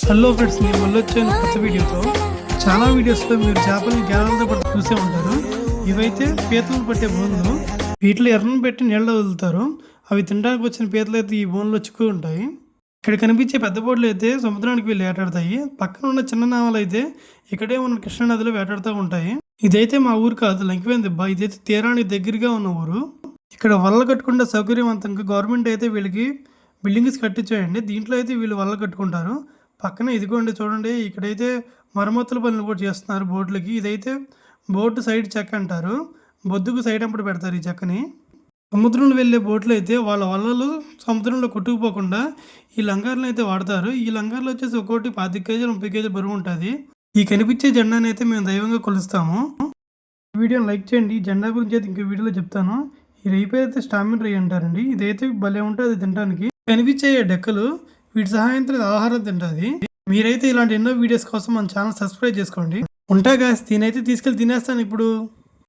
Hello friends, నేను మళ్ళీ వచ్చాను కొత్త వీడియోతో. చాలా వీడియోస్లో మీరు చేపలు గేలలతో పట్టి చూసే ఉంటారు. ఇవైతే పీతలు పట్టే బోన్లు. వీటిలో ఎర్రను పెట్టి నీళ్ళలో వదులుతారు. అవి తినడానికి వచ్చిన పీతలు అయితే ఈ బోన్లో చిక్కు ఉంటాయి. ఇక్కడ కనిపించే పెద్ద బోట్లు అయితే సముద్రానికి వెళ్ళి వేటాడతాయి. పక్కన ఉన్న చిన్న నావలు అయితే ఇక్కడే ఉన్న కృష్ణానదిలో వేటాడుతూ ఉంటాయి. ఇదైతే మా ఊరు కాదు, లంకివేం దిబ్బ. ఇదైతే తీరానికి దగ్గరగా ఉన్న ఊరు. ఇక్కడ వల్ల కట్టుకుంటే సౌకర్యవంతంగా గవర్నమెంట్ అయితే వీళ్ళకి బిల్డింగ్స్ కట్టించాయండి. దీంట్లో అయితే వీళ్ళు వల్ల కట్టుకుంటారు. పక్కన ఇదిగోండి చూడండి, ఇక్కడైతే మరమ్మతుల పనులు కూడా చేస్తున్నారు బోట్లకి. ఇదైతే బోటు సైడ్ చెక్క అంటారు. బొద్దుకు సైడ్ అప్పుడు పెడతారు ఈ చెక్కని. సముద్రంలో వెళ్ళే బోట్లు అయితే వాళ్ళ వలలు సముద్రంలో కొట్టుకుపోకుండా ఈ లంగారులను అయితే వాడతారు. ఈ లంగారులు వచ్చేసి ఒక్కోటి 25 కేజీలు 30 కేజీలు బరువు ఉంటుంది. ఈ కనిపించే జెండాని అయితే మేము దైవంగా కొలుస్తాము. ఈ వీడియోని లైక్ చేయండి. ఈ జెండా గురించి అయితే ఇంకో వీడియోలో చెప్తాను. ఈ రై పేరు అయితే స్టామిన్ రై అంటారండి. ఇదైతే భలే ఉంటుంది తినడానికి. కనిపించే డెక్కలు వీటి సహాయంతో ఆహారం తింటుంది. మీరైతే ఇలాంటి ఎన్నో వీడియోస్ కోసం మన ఛానల్ సబ్స్క్రైబ్ చేసుకోండి. ఉంటా గాయస్, దీనైతే తీసుకెళ్ళి తినేస్తాను ఇప్పుడు.